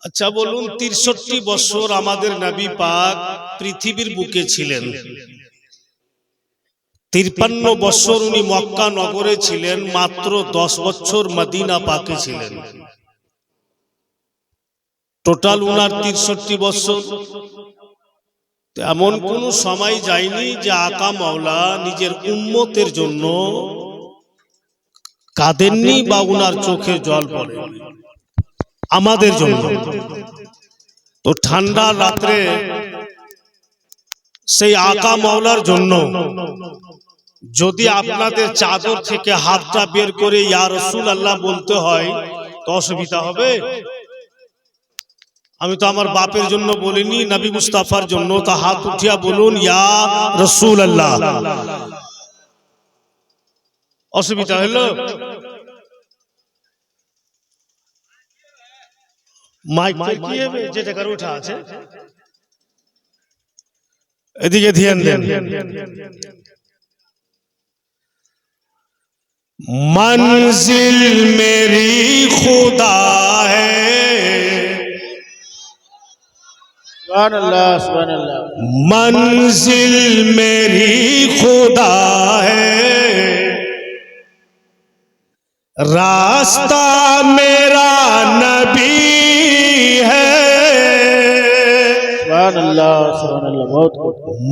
আচ্ছা বলুন, ৬৩ বছর আমাদের নবী পাক পৃথিবীর বুকে ছিলেন, ৫৩ বছর উনি মক্কা নগরে ছিলেন, মাত্র ১০ বছর মদিনা পাকে ছিলেন। টোটাল উনার ৬৩ বছর। এমন কোন সময় যায়নি যে আকা মাওলা নিজের উম্মতের জন্য কাঁদেননি বা উনার চোখে জল পড়ে আমাদের জন্য। তো ঠান্ডা রাত্রে সেই আকা মাওলার জন্য যদি আপনাদের চাদর থেকে হাতটা বের করে ইয়া রাসূলুল্লাহ বলতে হয় তো অসুবিধা হবে? আমি তো আমার বাপের জন্য বলিনি, নবী মুস্তাফার জন্য। তা হাত উঠিয়া বলুন ইয়া রাসূলুল্লাহ। অসুবিধা হলো? মাইক কি হবে যেটা কার ওঠা আছে? এদিকে ধ্যান দেন। मंजिल मेरी खुदा है, मंजिल मेरी खुदा है, रास्ता मेरा नबी है।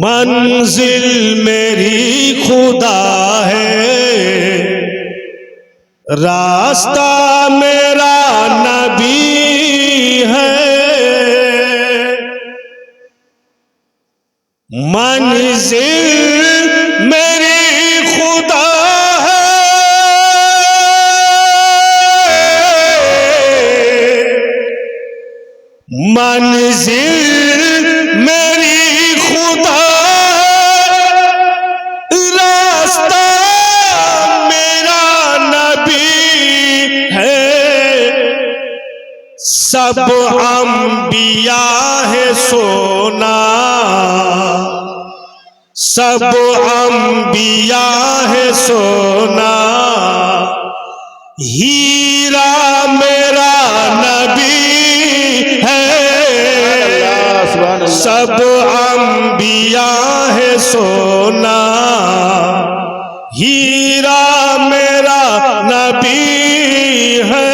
मंजिल मेरी खुदा है, रास्ता मेरा नबी है। मंजिल मेरी खुदा है, मंजिल मेरी खुदा है, रास्ता मेरा नबी है। सब अंबिया है सोना, सब अंबिया है सोना, हीरा मेरा नबी है। सब अंबिया है सोना, हीरा मेरा नबी है।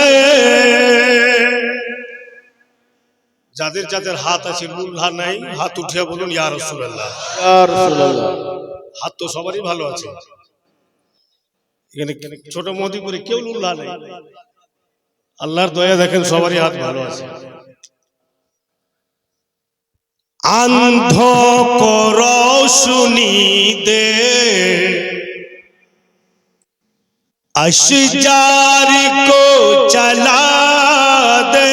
যাদের যাদের হাত আছে লুল্লা নাই, হাত উঠিয়া বলুন ইয়া রাসূলুল্লাহ। ইয়া রাসূলুল্লাহ। হাত তো সবারই ভালো আছে, এখানে ছোট মদিপুরে কেউ লুল্লা নাই। আল্লাহর দয়া দেখেন সবারই হাত ভালো আছে। आंधों को रोशनी दे, अशजार को चला दे।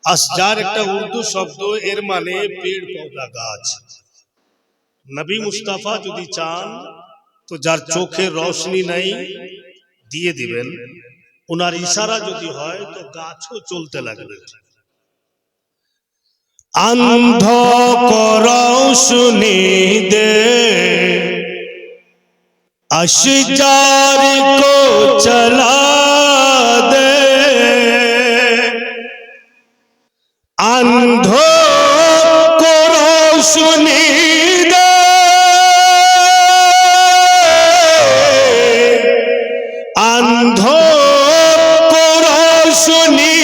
अशजार একটা উর্দু শব্দ, এর মানে পেড় পৌধা গাছ। নবী মুস্তাফা যদি চান তো যার চোখে রোশনি নাই দিয়ে দিবেন, ওনার ইশারা যদি হয় তো গাছও চলতে লাগবে। अंधों को रोशनी दे, अशजार को चला दे। अंधों को रोशनी दे, अंधों को रोशनी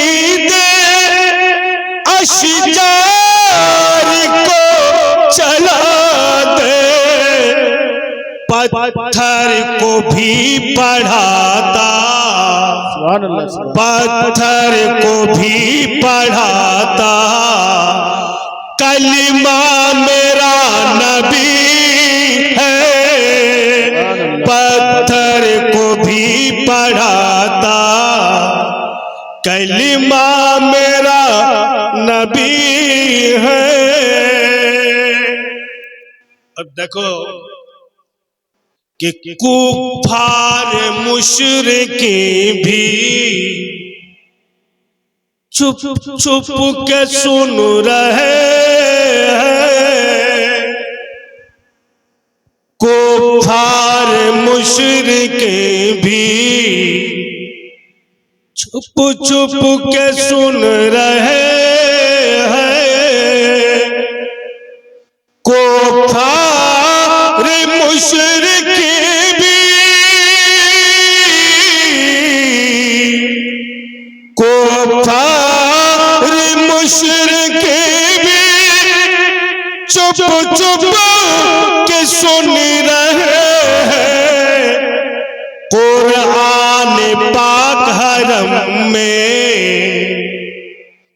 दे, अशजार को चला दे। पत्थर को भी पढ़ाता, पत्थर को भी पढ़ाता, कलिमा मेरा नबी है। पत्थर को भी पढ़ाता, कलिमा मेरा नबी है। अब देखो कि कुफार मुशरिकी भी चुप चुप के सुन रहे हैं। कुफार मुशरिकी भी चुप चुप के सुन रहे हैं कुफार मुशरिक भी, कुफार मुशरिक भी चुप चुप के सुन रहे हैं कुरान पाक हरम में,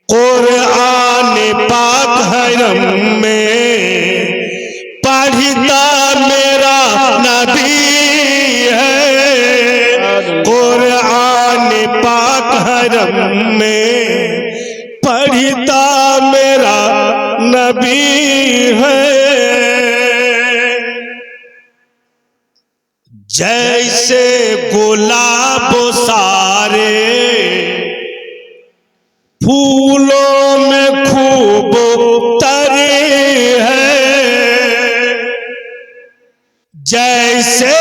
कुरान पाक हरम में पढ़ता मेरा नबी है, कुरान पाक हरम में पढ़ता मेरा नबी है। जैसे गुलाब सारे फूलों में खूब तरे हैं, जैसे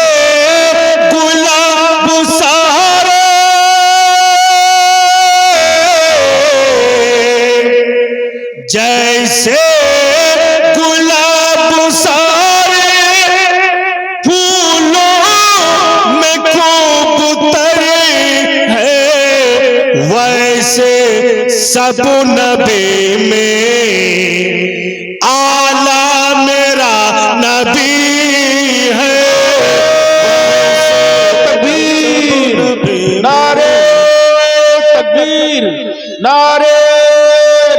गुलाब सारे जैसे गुलाब सारे फूलों में खूब तरे हैं, वैसे सब नबी में आला मेरा नबी है। तकबीर, नारे तकबीर, नारे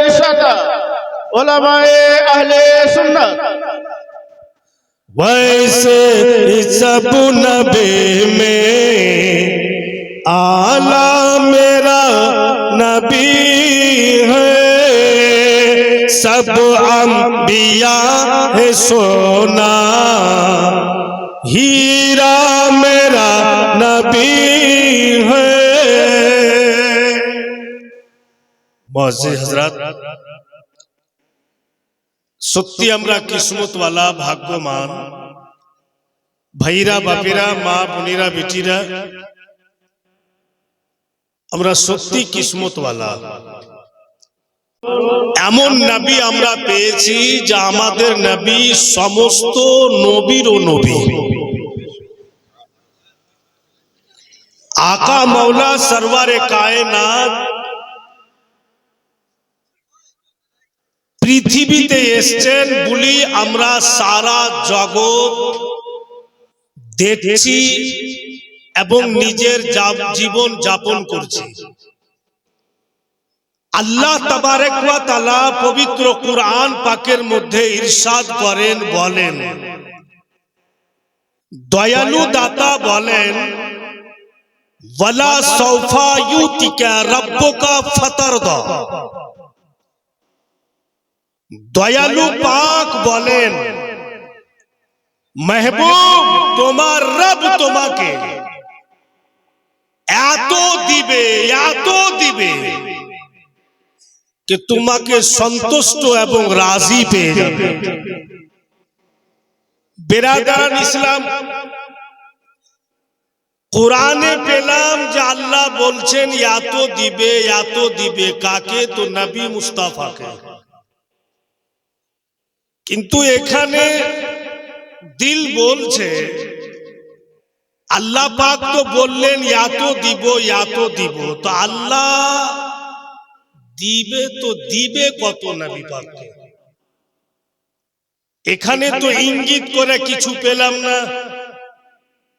रिसालत, उलमाए अहले सुन्नत। वैसे सब नबी में आला मेरा नबी है, सब अंबिया है सोना हीरा मेरा नबी है। मुअज़्ज़िज़ हज़रात, সত্যি আমরা কিসমতওয়ালা ভাগ্যবান ভাইরা বাপেরা মা বোনেরা বেটিরা, আমরা সত্যি কিসমতওয়ালা। এমন নবী আমরা পেয়েছি যা আমাদের নবী সমস্ত নবীরও নবী। আকা মওলা সরওয়ারে কায়নাত পৃথিবীতে এসেছেন বলি আমরা সারা জগৎ দেখছি এবং নিজের জীবন যাপন করছি। আল্লাহ তাবারক ওয়া তাআলা পবিত্র কুরআন পাকের মধ্যে ইরশাদ করেন, বলেন দয়ালু দাতা বলেন ওয়ালা সাউফা ইউতিকা রাব্বুকা ফাতারদা। দয়ালু পাক বলেন মেহবুব তোমার রব তোমাকে এত দিবে, এত দিবে যে তোমাকে সন্তুষ্ট এবং রাজি পেয়ে যাবে। বেরাদারান ইসলাম, কোরআনে পেলাম যে আল্লাহ বলছেন এত দিবে, এত দিবে কাকে? তো নবী মুস্তাফাকে। কিন্তু এখানে দিল বলছে আল্লাহ পাক তো বললেন এত দিব, এত দিব, তো আল্লাহ দিবে তো দিবে কত নবী পাককে? এখানে তো ইঙ্গিত করে কিছু পেলাম না।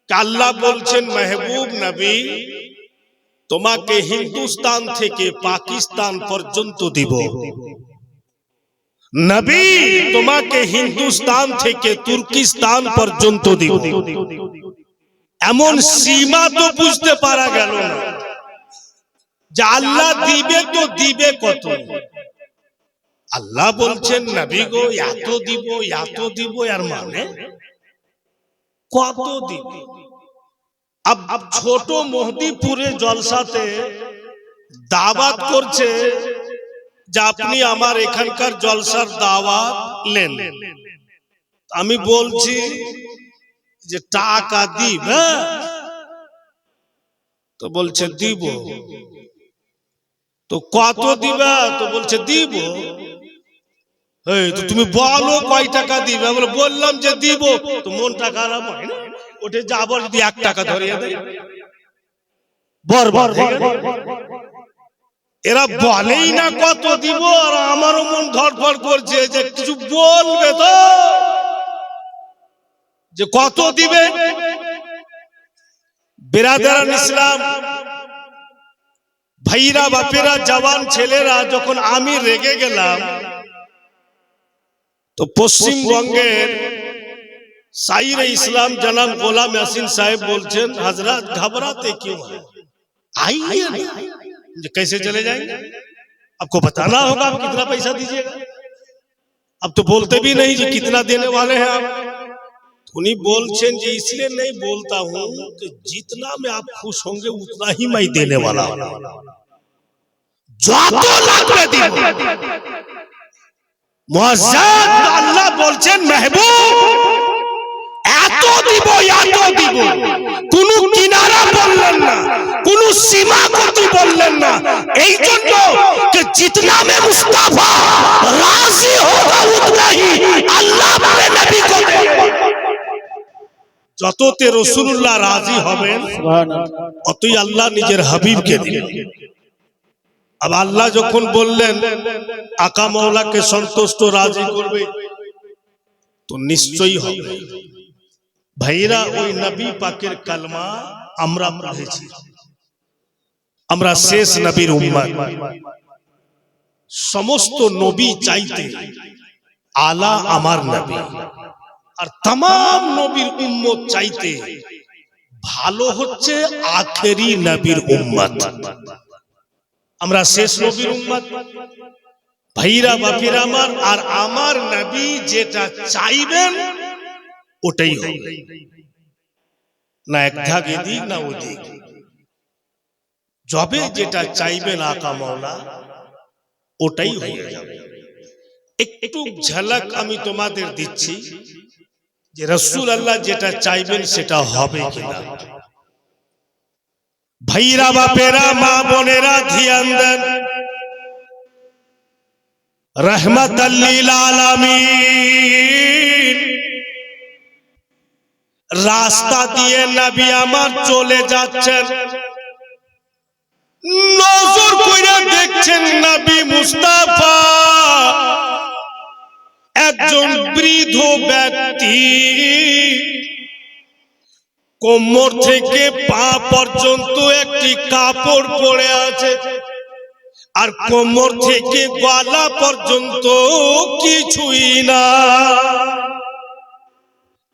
আল্লাহ বলছেন মেহবুব নবী তোমাকে হিন্দুস্তান থেকে পাকিস্তান পর্যন্ত দিব, নবী তোমাকে হিন্দুস্তান থেকে তুর্কিস্তান পর্যন্ত দিব। এমন সীমা তো বুঝতে পারা গেল না যে আল্লাহ দিবে তো দিবে কত। আল্লাহ বলছেন নবী গো এত দিব, এত দিব, এর মানে কত দিব? अब ছোট মেহেদীপুরে জলসাতে দাওয়াত করছে যে আপনি আমার এখানকার জলসার দাওয়াত নেন। আমি বলছি যে টাকা দিব, তো বলছে দিব। তো কত দিবা? তো বলছে দিব। এই তো তুমি বলো কয় টাকা দিবে? বললাম যে দিব। তো মনটা খারাপ হয় না? ওঠে যাবো যদি 1 টাকা ধরিয়ে দেয় বরবার হয়ে গেল। এরা বলেই না কত দিব, আর আমারও মন ধড়ফড় করছে যে কিছু বলবে তো, যে কত দিবে। বিরাদারান ইসলাম, ভাইরা বাপেরা, জওয়ান ছেলেরা, যখন আমি রেগে গেলাম তো পশ্চিমবঙ্গের শাইরে ইসলাম जनाब गोलाम यासीन साहब बोलছেন, हजरत घबराते क्यों हैं, आइए ना। कैसे चले जाएंगे? आपको बताना होगा आप कितना पैसा दीजिएगा। अब तो बोलते भी नहीं जी कितना देने वाले हैं आप। उन्हीं बोलছেন जी इसलिए नहीं बोलता हूं कि जितना में आप खुश होंगे उतना ही मैं देने वाला हूं। যত লাগবে দিব। মুআজ্জাজ আল্লাহ বলছেন মেহবুব এত দিব, এত দিব। কোনো কিনারা বললেন না, কোনো সীমাবদ্ধ বললেন না। এই জন্য যে जितना में मुस्तफा राजी होगा उतना ही अल्लाह अपने नबी को देगा। যততে রাসূলুল্লাহ রাজি হবেন অতই আল্লাহ নিজের হাবিবকে দিবেন। अब अल्लाह যখন বললেন আকা মাওলাকে সন্তুষ্ট রাজি করবে তো নিশ্চয়ই হবে। ভাইরা ওই নবী পাকের কালমা আমরা পড়েছি, আমরা শেষ নবীর উম্মত। সমস্ত নবী চাইতে আলা আমার নবী, আর तमाम নবীর উম্মত চাইতে ভালো হচ্ছে আখেরি নবীর উম্মত। আমরা শেষ নবীর উম্মত। ভাইরা বাপিরা আমার, আর আমার নবী যেটা চাইবেন ওটাই হবে, না এক ধাক এদিক না ওদিক। যবে যেটা চাইবেন আকা মাওলা ওটাই হয়ে যাবে। একটু ঝলক আমি তোমাদের দিচ্ছি যে রাসূল আল্লাহ যেটা চাইবেন সেটা হবে কিনা। ভাইরা বাপেরা, মা বোনেরা ধ্যান দেন। रहमतल लिल आलामीन রাস্তা দিয়ে নবী আমার চলে যাচ্ছেন, নজর কইরা দেখছেন নবী মুস্তাফা একজন বৃদ্ধ ব্যক্তি কোমর থেকে পা পর্যন্ত একটি কাপড় পরে আছে, আর কোমর থেকে গলা পর্যন্ত কিছুই না,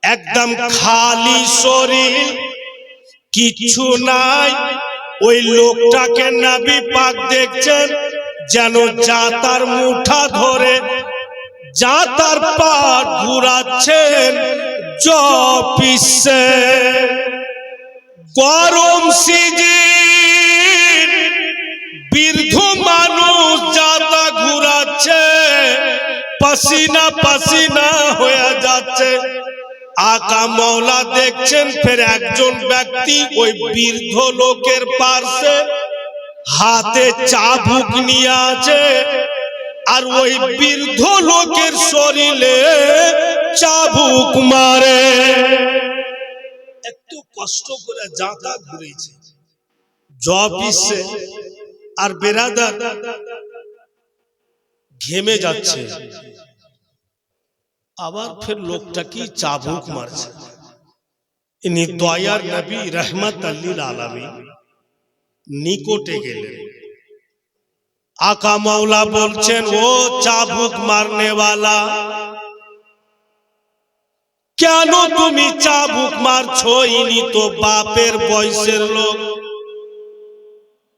একদম খালি শরীর, কিছু নাই। ওই লোকটাকে নবী পাক দেখছেন যেন জাতার মুঠা ধরে জাতার পা ঘুরাচ্ছেন জপিসে। গরম সিজন, বৃদ্ধ মানুষ জাতা ঘুরাচ্ছে, পসিনা পসিনা হয়ে যাচ্ছে। আকা মাওলা দেখছেন ফের একজন ব্যক্তি ওই বৃদ্ধ লোকের পাশে হাতে চাবুক নিয়ে আছে, আর ওই বৃদ্ধ লোকের শরীরে চাবুক মারে। একটু কষ্ট করে জাতা ঘুরেছে জপিসে, আর বেরাদার ঘেমে যাচ্ছে, আবার ফের লোকটা কি চাবুক মারছে। ইনি দয়ার নবী रहमतल लिल आलामीन নিকটে গেলেন। আকা মাওলা বলছেন, ও চাবুক মারনে वाला, কেন তুমি চাবুক মারছো? ইনি তো বাপের বয়সের লোক,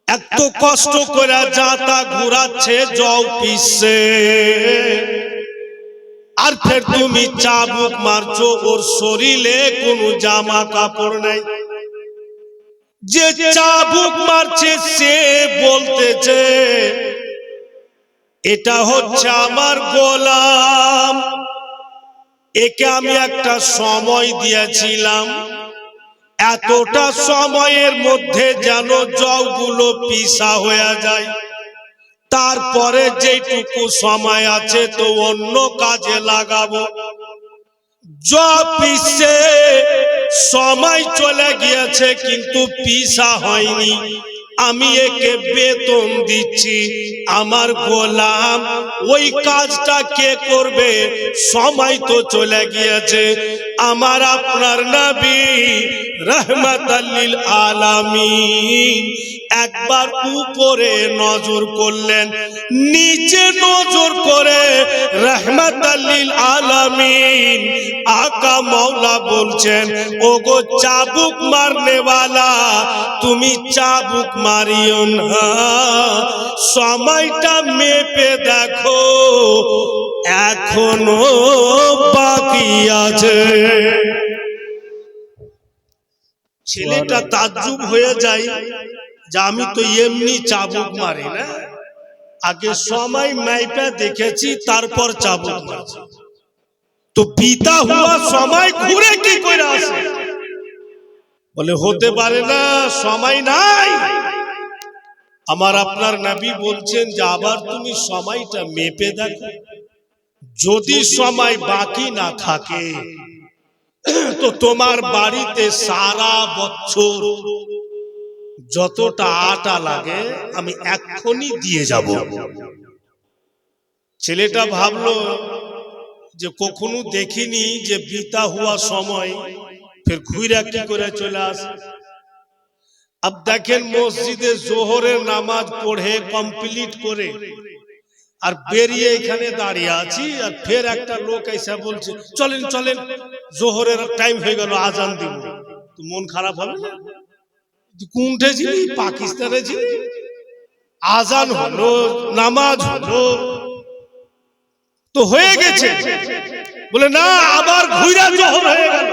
এত কষ্ট করে জাতা ঘুরাচ্ছে জপিসে, আর ফের তুমি চাবুক মারছো, ওর শরীরে কোনো জামা কাপড় নাই। যে চাবুক মারছে সে বলতেছে এটা হচ্ছে আমার গোলাম, একে আমি একটা সময় দিয়েছিলাম, এতটা সময়ের মধ্যে যেন জবগুলো পিসা হয়ে যায়, তারপরে যেটুকু সময় আছে তো অন্য কাজে লাগাবো। পিসে সময় চলে গিয়েছে কিন্তু পিসা হয়নি, আমি একে বেতন দিচ্ছি, আমার গোলাম ওই কাজটা কে করবে? সময় তো চলে গিয়েছে। আমার আপনার নবী রহমাতাল লিল আলামিন একবার উপরে নজর করলেন, নিচে নজর করে রহমাতাল লিল আলামিন আকা মৌলা বলছেন, ওগো চাবুক মারনেওয়ালা, তুমি চাবুক মারিও না, সময়টা মেপে দেখো এখনো বাকি আছে। ছেলেটা তাজ্জুব হয়ে যায় যে আমি তো এমনি চাবুক মারি না, আগে সময় মাইপা দেখেছি তারপর চাবুক মারছি। তো পিতা হওয়া সময় ঘুরে কি করে আসে? বলে হতে পারে না, সময় নাই। আমার আপনার নবী বলছেন যে আবার তুমি সময়টা মেপে দেখো, যদি সময় বাকি না থাকে তো তোমার বাড়িতে সারা বছর যতটা আটা লাগে আমি এক্ষুনি দিয়ে যাব। ছেলেটা ভাবলো যে কখনো দেখিনি যে বিতা হওয়া সময় ফের ঘুরে কি করে চলে আসে। अब देखें মসজিদে জোহরের নামাজ পড়ে কমপ্লিট করে আর বেরিয়ে এখানে দাঁড়িয়ে আছি, আর ফের একটা লোক এসে বলছে চলেন চলেন জোহরের টাইম হয়ে গেল, আজান দিব। তো মন খারাপ হবে না? কোনটা ছিলি? পাকিস্তানে ছিলি, আজান হলো, নামাজ হলো, তো হয়ে গেছে। বলে না, আবার ঘুরে জোহর হয়ে গেল।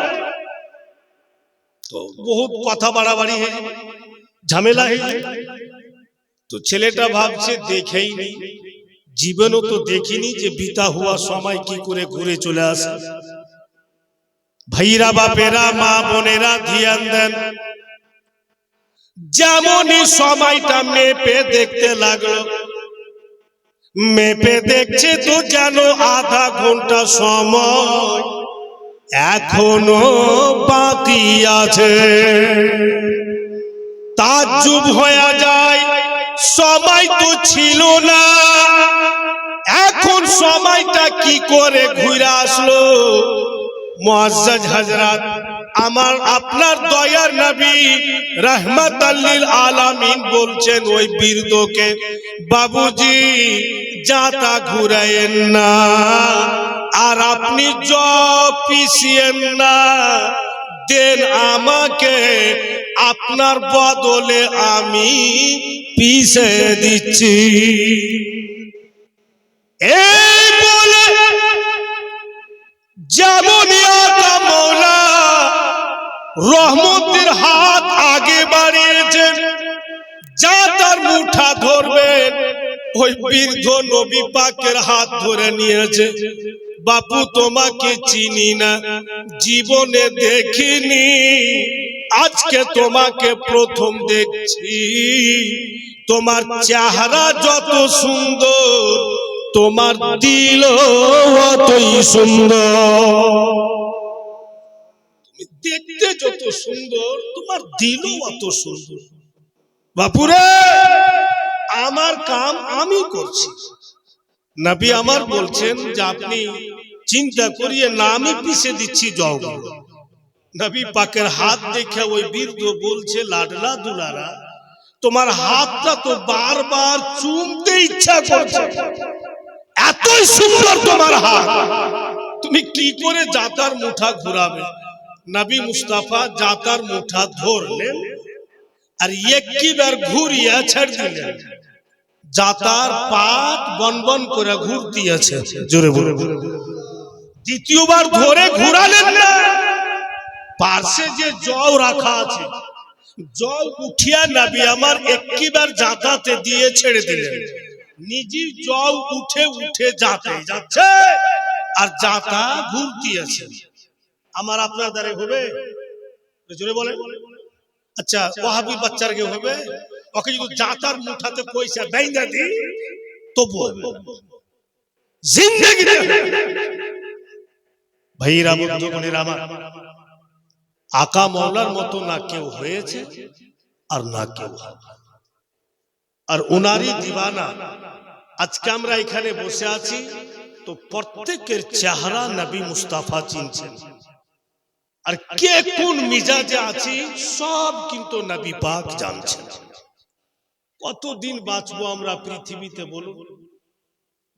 তো বহুত কথা বাড়াবাড়ি হয়ে যাবে, ঝামেলা হয়ে যাবে। তো ছেলেটা ভাবছে দেখেই নি, জীবনও তো দেখিনি যে বিতা হওয়া সময় কি করে ঘুরে চলে আসে। ভাইরা বাপেরা মা বোনেরা ধ্যান দেন, যেমনই সময়টা মেপে দেখতে লাগলো, মেপে দেখছে তো যেন আধা ঘন্টা সময় এখনো বাকি আছে। তাজ্জুব হয়ে যায়, সময় তো ছিল না, এখন সময়টা কি করে ঘুরে আসলো? মুআজ্জাজ হযরত, আমার আপনার দয়ার নবী রাহমাতাল লিল আলামিন বলছেন ওই বৃদ্ধকে, বাবুজি যাতা ঘুরায়েন না, আর আপনি পিছিয়েন না, দেন আমাকে, আপনার বদলে আমি পিছে দিচ্ছি। এই বলে যেমনই আকা মওলা রহমতের হাত আগে বাড়িয়েছেন, যা তার মুঠা ধরবেন, ওই বৃদ্ধ নবী পাকের হাত ধরে নিয়েছে। বাপু তোমাকে চিনি না, জীবনে দেখিনি, আজকে তোমাকে প্রথম দেখছি। তোমার চেহারা যত সুন্দর, তোমার দিল অতই সুন্দর। তুমি দেখতে যত সুন্দর, তোমার দিলও অত সুন্দর। বাপুরে, আমার কাম আমি করছি। নবী আমার বলছেন যে আপনি চিন্তা করিয়ে না, আমি পিছে দিচ্ছি, যাও। নবী পাকের হাত দেখে ওই বৃদ্ধ বলছে, লাডলা দুলারা, তোমার হাতটা তো বারবার চুমতে ইচ্ছা করছে, এতই সুন্দর তোমার হাত, তুমি কি করে জাতার মুঠা ঘুরাবে? নবী মুস্তাফা জাতার মুঠা ধরলেন আর একবার ঘুরিয়ে ছেড়ে দিলেন। জাতার পাত বনবন করে ঘুরতে আছে, জোরে বলে। দ্বিতীয়বার ধরে ঘুরালেন না, পাশে যে জল রাখা আছে, জল উঠিয়া নবী আমার একবার জাতাতে দিয়ে ছেড়ে দিলেন। নিজের জল উঠে উঠে জাতে যাচ্ছে আর জাতা ঘুরতে আছে। আমার আপনার দ্বারে হবে? জোরে বলে। আচ্ছা, ওয়াহাবি বাচ্চার কে হবে? ওকে যদি জাতার মুঠাতে পয়সা দেয় না দি, তবু জিন্দেগিতে ভাইরা বন্ধুগণের আমার, আকা মওলার মতো না কেউ হয়েছে আর না কেউ হবে। আর ওনারই দিওয়ানা আজকে আমরা এখানে বসে আছি, তো প্রত্যেকের চেহারা নবী মুস্তাফা চিনছেন, আর কে কোন মিজাজে আছি সব কিন্তু নবী পাক জানছেন। কতদিন বাঁচবো আমরা পৃথিবীতে বলুন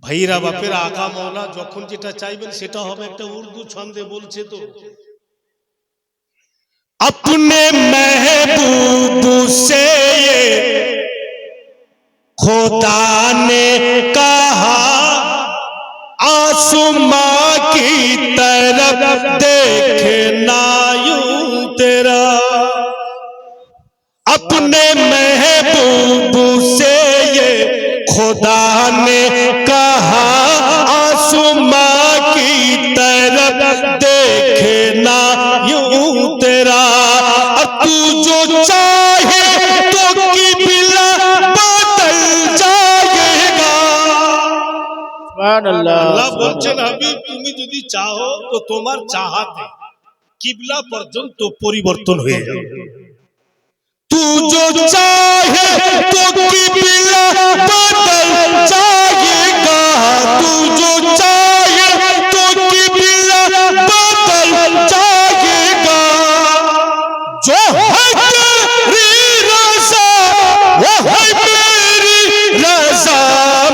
ভাইরা বাপেরা? আকা মওলা যখন যেটা চাইবেন সেটা হবে। একটা উর্দু ছন্দে বলছে তো, अपने महबूब से ये खुदा ने कहा, आसमां की तरफ देखना यूं तेरा। अपने महबूब से ये खुदा ने कहा, आसमां की तरफ देखना यूं तेरा। तू जो चाहे तो किबला बदल जाएगा। সুবহানাল্লাহ। আল্লাহ বলছেন, হাবিব তুমি যদি চাও তো তোমার চাহাতে কিবলা পর্যন্ত পরিবর্তন হয়ে যাবে। तू जो चाहे तो किबला बदल जाएगा। तू जो चाहे तो किबला बदल जाएगा। जो है तेरी रज़ा वो है मेरी रज़ा।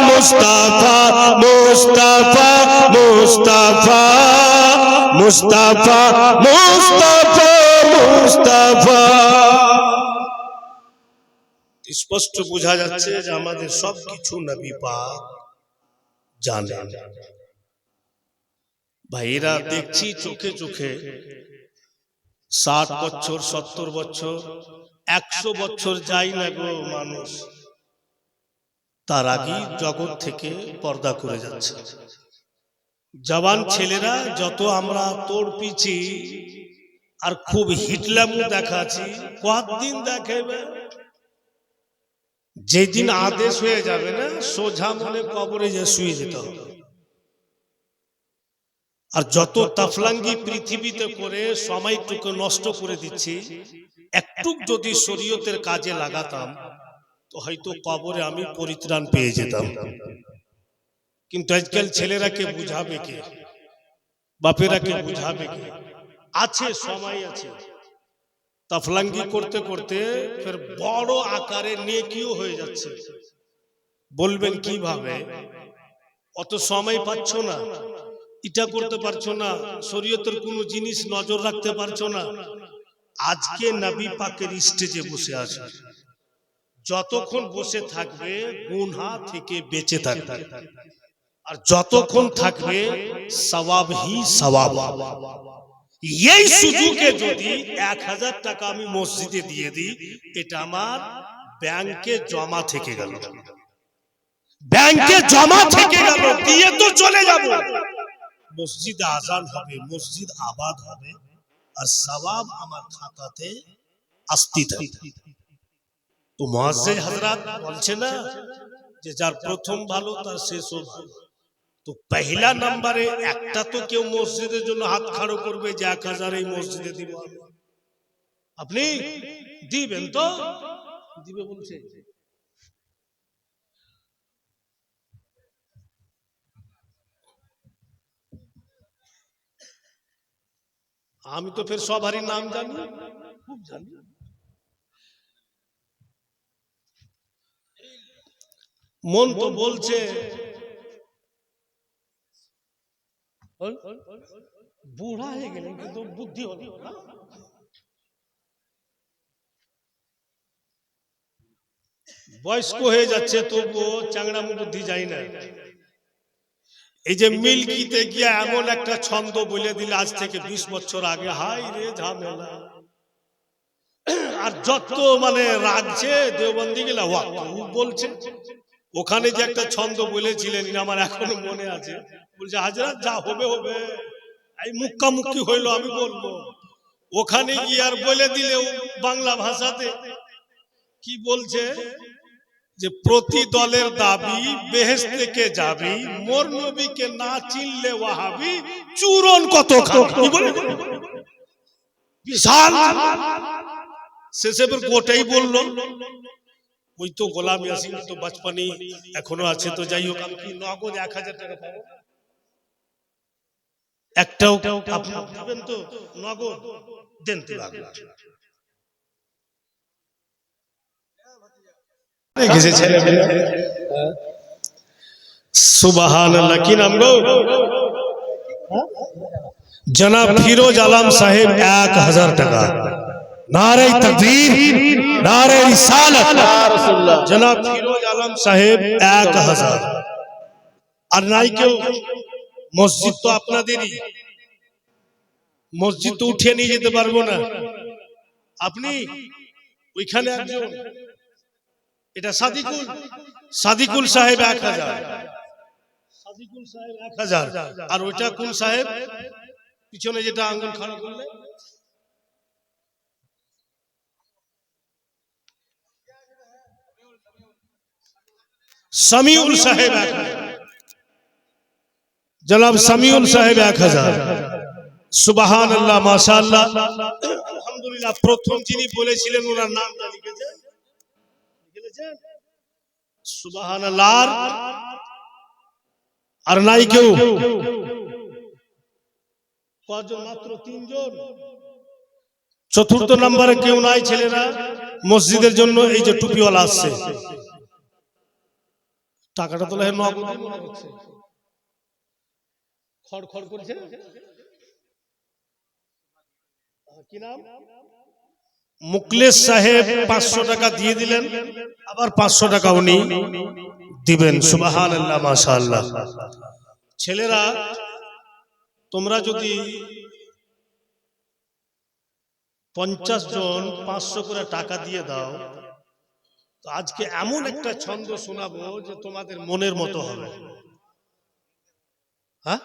मुस्तफा मुस्तफा मुस्तफा मुस्तफा मुस्तफा मुस्तफा। স্পষ্ট বোঝা যাচ্ছে যে আমাদের সবকিছু নবী পাক জানেন। ভাইরা দেখছি চোখে চোখে 60 বছর 70 বছর 100 বছর যাই না গো মানুষ, তার আগেই জগৎ থেকে পর্দা করে যাচ্ছে। জওয়ান ছেলেরা যত আমরা তোড় পিছি আর খুব হিটলামু দেখাচ্ছি, কতদিন দেখাবে? যেদিন আদেশ হয়ে যাবে না, সোজা মনে কবরে যে শুয়ে যেতে হবে। আর যত তাফলাঙ্গি পৃথিবীতে করে সময়টুকু নষ্ট করে দিচ্ছি, একটু যদি শরীয়তের কাজে লাগাতাম তো হয়তো কবরে আমি পরিত্রাণ পেয়ে যেতাম। কিন্তু আজকাল ছেলেরাকে বুঝাবে কে, বাপেরাকে বুঝাবে কে? আছে সময় আছে, তাফলাঙ্গি করতে করতে ফের বড় আকারে নেকিও হয়ে যাচ্ছে। বলবেন কিভাবে? অত সময় পাচ্ছ না, এটা করতে পারছো না, শরীয়তের কোনো জিনিস নজর রাখতে পারছো না। আজকে নবী পাকের স্টেজে বসে আছে, যতক্ষণ বসে থাকবে গুনাহ থেকে বেঁচে থাকবে, আর যতক্ষণ থাকবে সওয়াব হি সওয়াব। এই সুযোগে যদি 1000 টাকা আমি মসজিদে দিয়ে দিই, এটা আমার ব্যাংকে জমা থেকে গেল, ব্যাংকে জমা থেকে গেল, দিয়ে তো চলে যাব। মসজিদ আজান হবে, মসজিদ আবাদ হবে, আর সওয়াব আমার খাতাতে আসতে থাকবে। তো মুয়াজ্জিন হযরত বলছে না যে যার প্রথম ভালো তার শেষও ভালো। তো পহেলা নম্বরে একটা তো কেউ মসজিদের জন্য হাত খাড়ো করবে যে 1000 এই মসজিদে দিব। আপনি দিবেন তো? দিবে বলছে। আমি তো ফের সবারই নাম জানি, খুব জানি। মন তো বলছে বুড়া হয়ে গেলেন কিন্তু বুদ্ধি হলো না। বয়স্ক হয়ে যাচ্ছে তবুও চাংড়ামু বুদ্ধি যায় না। এই যে মিল্কিতে গিয়া এমন একটা ছন্দ বলে দিলে আজ থেকে 20 বছর আগে, হাই রে ঝামেলা। আর যত মানে রাগছে দেওবন্দি গেলা বলছে, ওখানে যে একটা ছন্দ বলেছিলেন আমার এখনো মনে আছে, বলছে হাজরাত যা হবে হবে, এই মুক্কামুক্কি হইলো আমি বলবো। ওখানে গিয়ে আর বলে দিলেও বাংলা ভাষাতে কি বলছে, যে প্রতি দলের দাবি বেহেশতে কে যাবি, মোর নবীকে না চিনলে ওয়াহাবি চূরণ কত খাবি। কি বলে বিশাল শেষে গোটাই বললো ওই তো গোলাম ইয়াসিন তো বাচপানি এখনো আছে, তো যাই হোক আমি কি নগদ 1000 টাকা পাবো? একটাও আপনি দিবেন তো নগদ দেন তো লাগবে। গেছে ছেলে সুবহানাল্লাহ। কি নাম গো? জনাব ফিরোজ আলম সাহেব 1000 টাকা। নারে তাকবীর, নারে রিসালাত। জনাব ফিরোজ আলম সাহেব 1000। আর নাই কেউ? মসজিদ তো আপনাদেরই, মসজিদ তো উঠিয়ে নিয়ে যেতে পারবো না। আপনি ওইখানে একজন, এটা সাদিকুল, সাদিকুল সাহেব 1000, সাদিকুল সাহেব 1000। আর ওইটা কোন সাহেব পিছনে যেটা আঙ্গুল খাড়া করলে? সামিউল সাহেব 1000। জনাব সামিউল সাহেব 1000। সুবহানাল্লাহ, মাশাআল্লাহ, আলহামদুলিল্লাহ। প্রথম যিনি বলেছিলেন ওনার নামটা লিখেছেন, সুবহানাল্লাহ। আর নাই কেউ? কজন? মাত্র 3 জন। চতুর্থ নম্বরে কেউ নাই ছেলেরা? মসজিদের জন্য এই যে টুপিওয়ালা আসছে, টাকাটা তোলা নগদই মনে হচ্ছে, খড়খড় করছে। কি নাম? মুকলেশ সাহেব 500 টাকা দিয়ে দিলেন, আবার 500 টাকা উনি দিবেন। সুবহানাল্লাহ, মাশাআল্লাহ। ছেলেরা তোমরা যদি 50 জন 500 করে টাকা দিয়ে দাও, তো আজকে এমন একটা ছন্দ শোনাবো যে তোমাদের মনের মতো হবে। হ্যাঁ,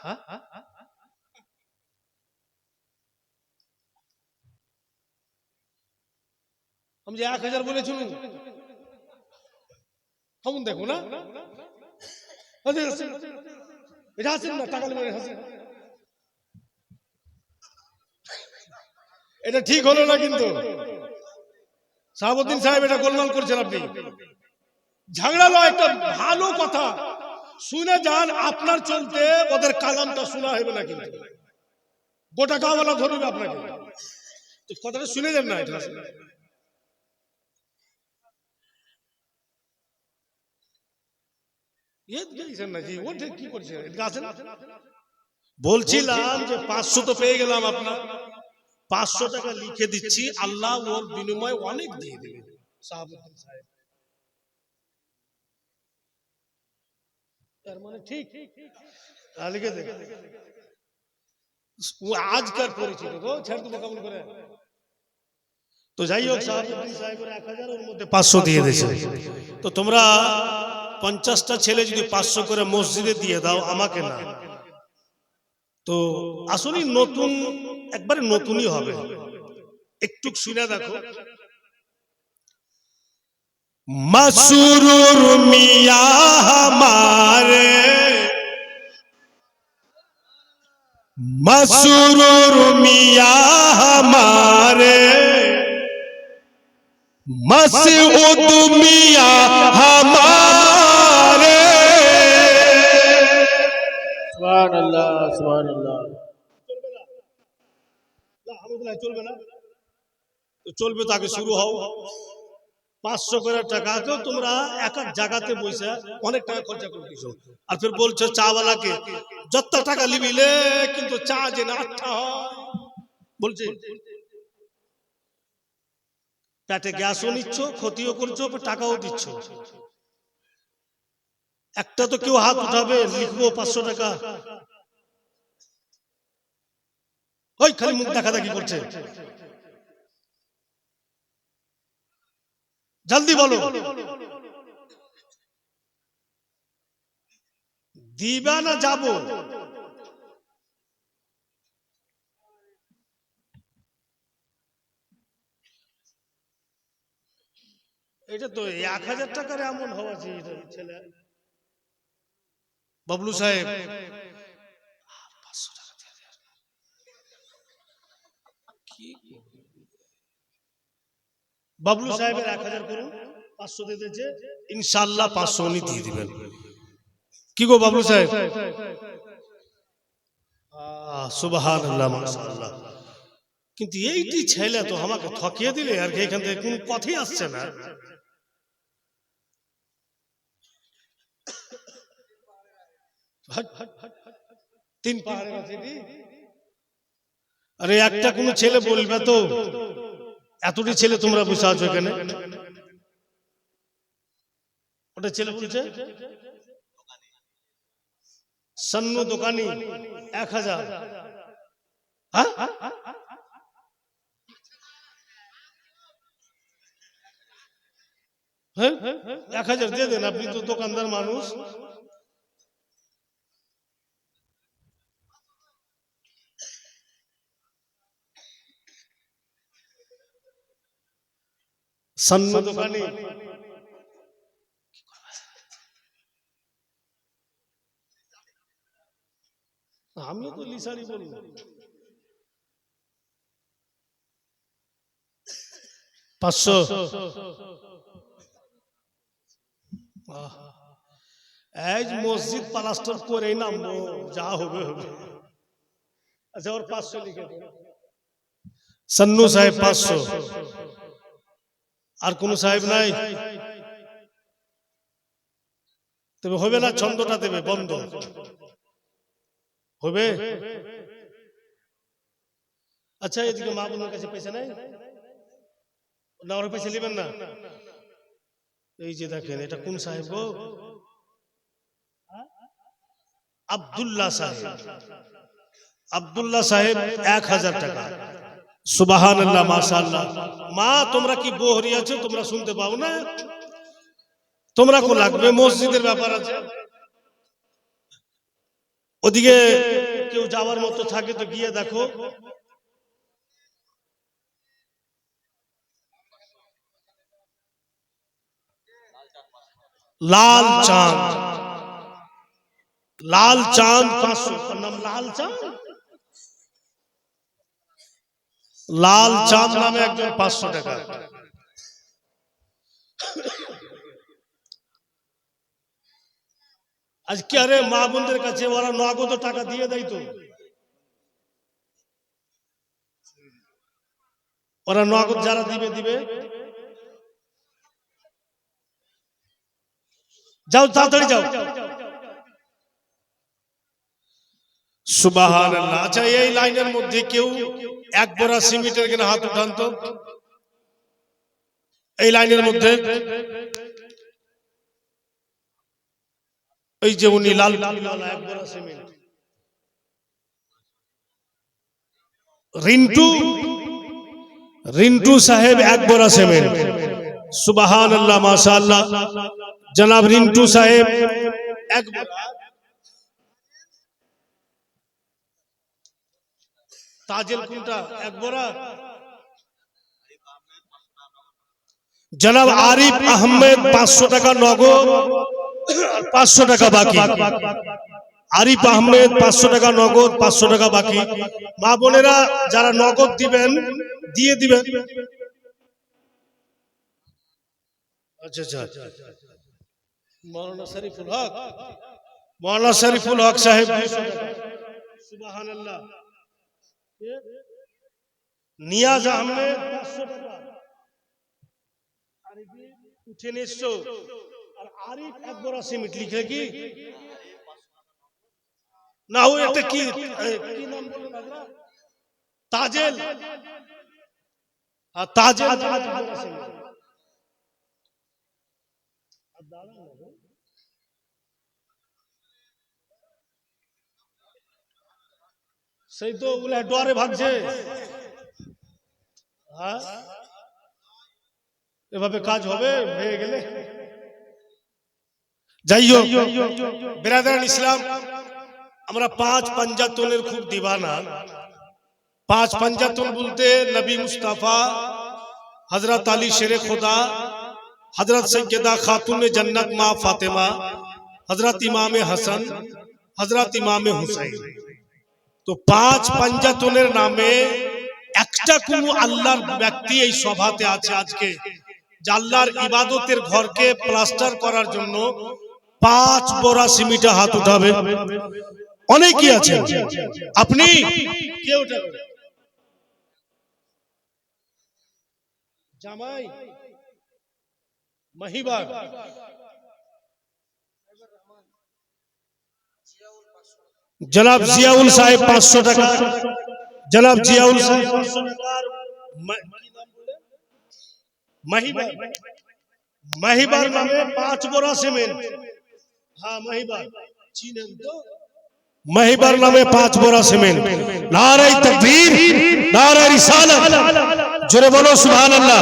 আমি যে 1000 বলেছি কেমন দেখো না, এটা আছেন না টাকা নেবেন, এটা ঠিক হলো না কিন্তু। শাহাবুদ্দিন সাহেব এটা গোলমাল করছেন আপনি। ঝগড়া নয়, একটা ভালো কথা শুনে যান, আপনার চলতে ওদের কালামটা শোনা হবে না কিন্তু গোটা গাওয়ালা ধরবে আপনাকে। তো কথাটা শুনে যান না, এটা বলছিলাম যে 500 তো পেয়ে গেলাম, আপনার 500 টাকা লিখে দিচ্ছি, আল্লাহ ওর বিনিময়ে অনেক দিয়ে দেবে। শাহাবুদ্দিন সাহেব তার মানে ঠিক লিখে দে, ও আজকার পরিচিত গো, ছেড়ে দেবো কেমন করে। তো যাই হোক, শাহাবুদ্দিন সাহেবের 1000, ওর মধ্যে 500 দিয়ে দিয়েছে। তো তোমরা 50টা ছেলে যদি 500 করে মসজিদে দিয়ে দাও, আমাকে না, তো আসলে নতুন, একবারে নতুনই হবে। একটু শুনে দেখো। মসরুর মিয়া हमारे, मसरूर मियां हमारे, मसऊद मियां हमारे। সুবহানাল্লাহ, সুবহানাল্লাহ। চলবে না তো চলবে, তাকে শুরু হও। 500 করে টাকা তো তোমরা এক এক জায়গাতে বসে অনেক টাকা খরচা করে দিছো, আর ফের বলছো চাওয়ালাকে যত টাকা লিবিলে কিন্তু চা যে না আচ্ছা হয় বলছে। পেটে গ্যাসও নিচ্ছ, ক্ষতিও করছো, টাকাও দিচ্ছ। একটা তো কেউ হাত উঠাবে, লিখবো 500 টাকা। ওই খালি মুখ দেখা দেখি করছে, জলদি বলো, দিবা না যাবো? এটা তো 1000 টাকার এমন হওয়া চাই ছেলে বাবলু সাহেব 500 টাকা দিয়ে দেন কি বাবলু সাহেবের 1000 করুন 500 দিয়ে দিয়েছে ইনশাআল্লাহ 500 উনি দিয়ে দিবেন কি গো বাবলু সাহেব সুবহানাল্লাহ মাশাআল্লাহ কিন্তু এইটি ছেলে তো আমাকে ঠকিয়ে দিলে আর কি এখান থেকে কোনো কথাই আসছে না তিন পাহাড়ের আছে আরে একটা কোন ছেলে বলবে তো এতটি ছেলে তোমরা বসে আছো এখানে ওটা ছেলে বলছে সন্নু দোকানি 1000 হ্যাঁ 1000 দিয়ে দেন আপনি তো দোকানদার মানুষ সন্নু দোকানি আমি তো লিসারি বলবো 500 এই মসজিদ প্লাস্টার করে নামবো যা হবে হবে আচ্ছা ওর 500 লিখে দেন সন্নু সাহেব 500 আর কোন সাহেব নাই তবে হবে না ছন্দটা দেবে বন্ধ হবে আচ্ছা এদিকে মা বোনের কাছে পয়সা নাই না ওরা পয়সা নেবেন না এই যে দেখেন এটা কোন সাহেব গো আব্দুল্লাহ সাহেব 1000 টাকা সুবহানাল্লাহ মাশাআল্লাহ মা তোমরা কি বহরি আছো তোমরা শুনতে পাও না তোমরা কোন লাগবে মসজিদের ব্যাপার আছে ওদিকে কেউ যাওয়ার মতো থাকে তো গিয়ে দেখো লাল চাঁদ 500 নাম লাল চাঁদ নামে একজন 500 টাকা আজকে আরে মা বোনদের কাছে ওরা নগদ টাকা দিয়ে দেয় তো ওরা নগদ যারা দিবে যাও তাড়াতাড়ি যাও সুবহানাল্লাহ আচ্ছা এই লাইনের মধ্যে কেউ এক বড়া সিমেন্টের কিনা হাত উঠান তো এই লাইনের মধ্যে এই যে উনি লাল এক বড়া সিমেন্ট রিন্টু সাহেব এক বড়া সিমেন্ট সুবহানাল্লাহ মাশাআল্লাহ জনাব রিন্টু সাহেব এক বড়া তাজেল কোনটা এক বড়া জনাব আরিফ আহমেদ 500 টাকা নগদ আর 500 টাকা বাকি আরিফ আহমেদ 500 টাকা নগদ 500 টাকা বাকি মা বোনেরা যারা নগদ দিবেন দিয়ে দিবেন আচ্ছা আচ্ছা মাওলানা শরীফুল হক সাহেব সুবহানাল্লাহ নিয়াজ আহমেদ 500 টাকা উঠে নিচ্ছো আর আরিফ এক বড়া সিমেন্ট লিখে কি না ও একটা কি নাম বললেন আপনারা তাজেল আর তাজেল সেই তো ওগুলা ডরে ভাগছে হ্যাঁ এভাবে কাজ হবে হয়ে গেলে যাই হোক বিরাদরান ইসলাম আমরা 5 পাঞ্জাতনের খুব দিওয়ানা 5 পাঞ্জাতন বলতে নবী মুস্তাফা হযরত আলী শেরে খোদা हजरत सैयदा खातून जन्नत माँ फातिमा, हजरत इमाम हसन, हजरत इमाम हुसैन। तो पांच पंजातনের নামে একটা কোন আল্লাহর ব্যক্তি এই সভাতে আছে আজকে, যে আল্লাহর ইবাদতের ঘরকে প্লাস্টার করার জন্য 5 বোরা সিমেন্টের হাত উঠাবে। অনেকেই আছে। আপনি কে উঠাবেন? জামাই মহিবার जनाब जियाउल साहेब 500 টাকা। जनाब जियाउल साहेब 500 টাকার महिबार महिबार नामे 5 बोरा सीमेंट। हाँ महिबार चीनेन तो महिबार नामे 5 बोरा सीमेंट। नारे तकबीर, नारे रिसालत, जोरे बोलो सुभान अल्लाह।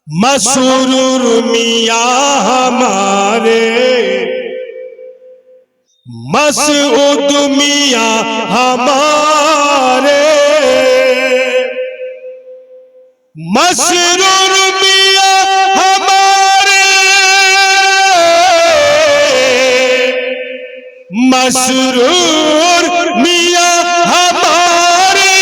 मसरूर मियां हमारे, मसूद मियां हमारे, मसरूर मियां हमारे, मसरूर मियां हमारे,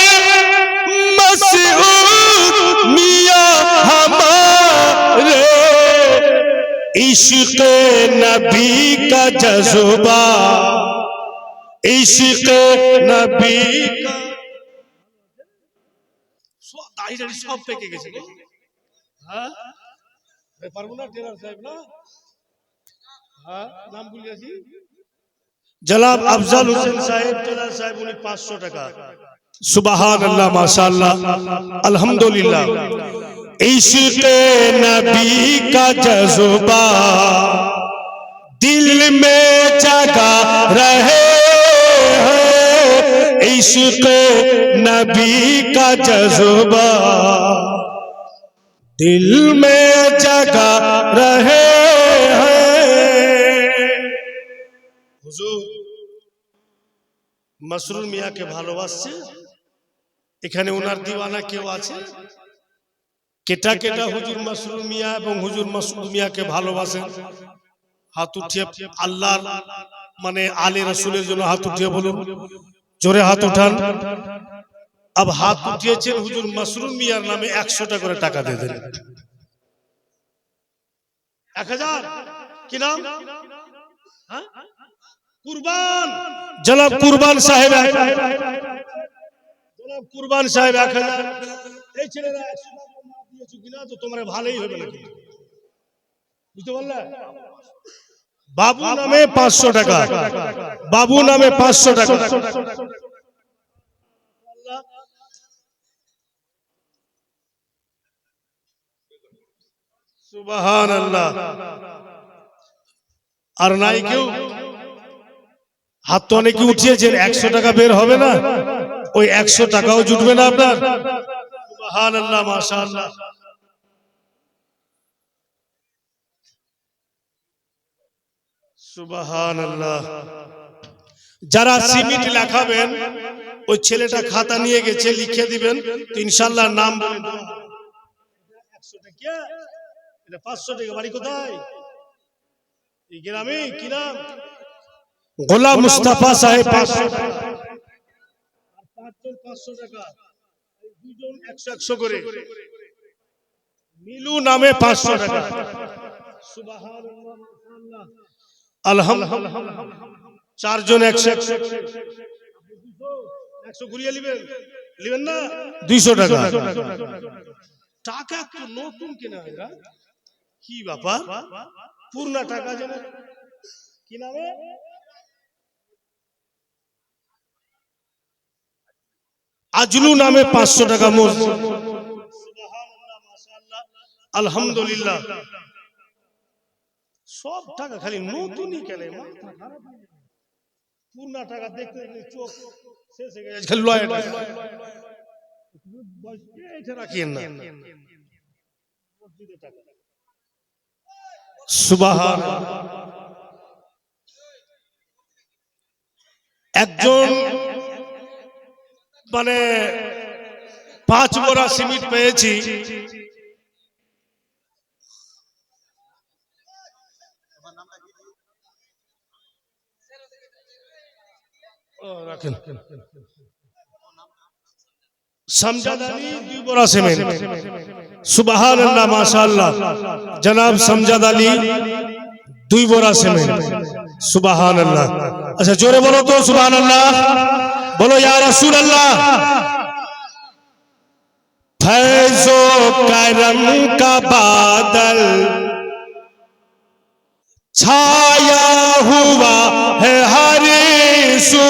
मसूद मियां हमारे। इश्क नबी का जज्बा, इश्क नबी का दाढ़ी दाढ़ी सब पेके गेছে। হ্যাঁ পারবো না টেলার সাহেব না। হ্যাঁ নাম ভুলে গেছি। জনাব আফজাল হোসেন সাহেব টেলার সাহেব, উনি 500 টাকা। সুবহানাল্লাহ মাশাআল্লাহ আলহামদুলিল্লাহ। इश्क नबी का जज्बा दिल में जगा रहे हैं, इश्क नबी का जज्बा दिल में जगा रहे हैं। हुजूर मसरूर मियां के ভালোবাসছে, এখানে ওনার দিওয়ানা কেউ আছে? কেটা কেটা হুজুর মসরুর মিয়া এবং হুজুর মসউদ মিয়াকে ভালোবাসেন? হাত উঠিয়ে আল্লাহর মানে আলে রাসূলের জন্য হাত উঠিয়ে বলুন, জোরে হাত উঠান। अब হাত উঠিয়েছেন হুজুর মসরুর মিয়ার নামে 100 টাকা করে টাকা দিয়ে দেন। 1000 কি নাম? হ্যাঁ কুরবান, জনাব কুরবান সাহেব, জনাব কুরবান সাহেব 1000। এই ছেলেরা 100 টাকা দিয়েছো কিনা তো তোমার ভালোই হবে নাকি, বুঝতে পারলে? বাবু নামে 500 টাকা, বাবু নামে 500 টাকা। সুবহানাল্লাহ। আর নাই কেউ? হাত তো অনেকে উঠিয়েছেন, 100 টাকা বের হবে না? ওই 100 টাকাও জুটবে না আপনার? সুবহানাল্লাহ মাশাআল্লাহ। সুবহানাল্লাহ। যারা সিমেন্ট লেখাবেন, ওই ছেলেটা খাতা নিয়ে গেছে, লিখে দিবেন তো ইনশাআল্লাহ নাম বলে দেওয়া হবে। 100 টাকা, এটা 500 টাকা। বাড়ি কোথায়? এই গ্রামে। কি নাম? গোলাম মুস্তাফা সাহেব 500 টাকা। আর 5 জন 500 টাকা, এই দুজন 100 করে। মিলু নামে 500 টাকা। সুবহানাল্লাহ মাশাআল্লাহ আলহামদুলিল্লাহ। 4 জন 100 ঘুরিয়ে নেবেন, নেবেন না? 200 টাকা। টাকা তো নতুন কেনা এরা, কি ব্যাপার? পুরনা টাকা যেন। কি নামে? আজলু নামে 500 টাকা মোট। সুবহানাল্লাহ মাশাআল্লাহ আলহামদুলিল্লাহ। সব টাকা খালি নতুনই কেনে, মাথা খারাপ হয়ে যায়। পুরনা টাকা দেখতে দেখতে চোখ শেষ হয়ে গেছে। খালি লয় টাকা এটা রাখিয়েন না। সুবহানাল্লাহ। একজন মানে 5 বোরা সিমেন্ট পেয়েছি, রাখেন। समजाद अली 2 बोरा सीमेंट। सुबहान अल्लाह माशाअल्लाह। जनाब समजाद अली 2 बोरा सीमेंट। सुबहान अल्लाह। अच्छा जोरे बोलो तो सुबहान अल्लाह। बोलो या रसूल अल्लाह। फैज़ो करम का बादल छाया हुआ है हर सू।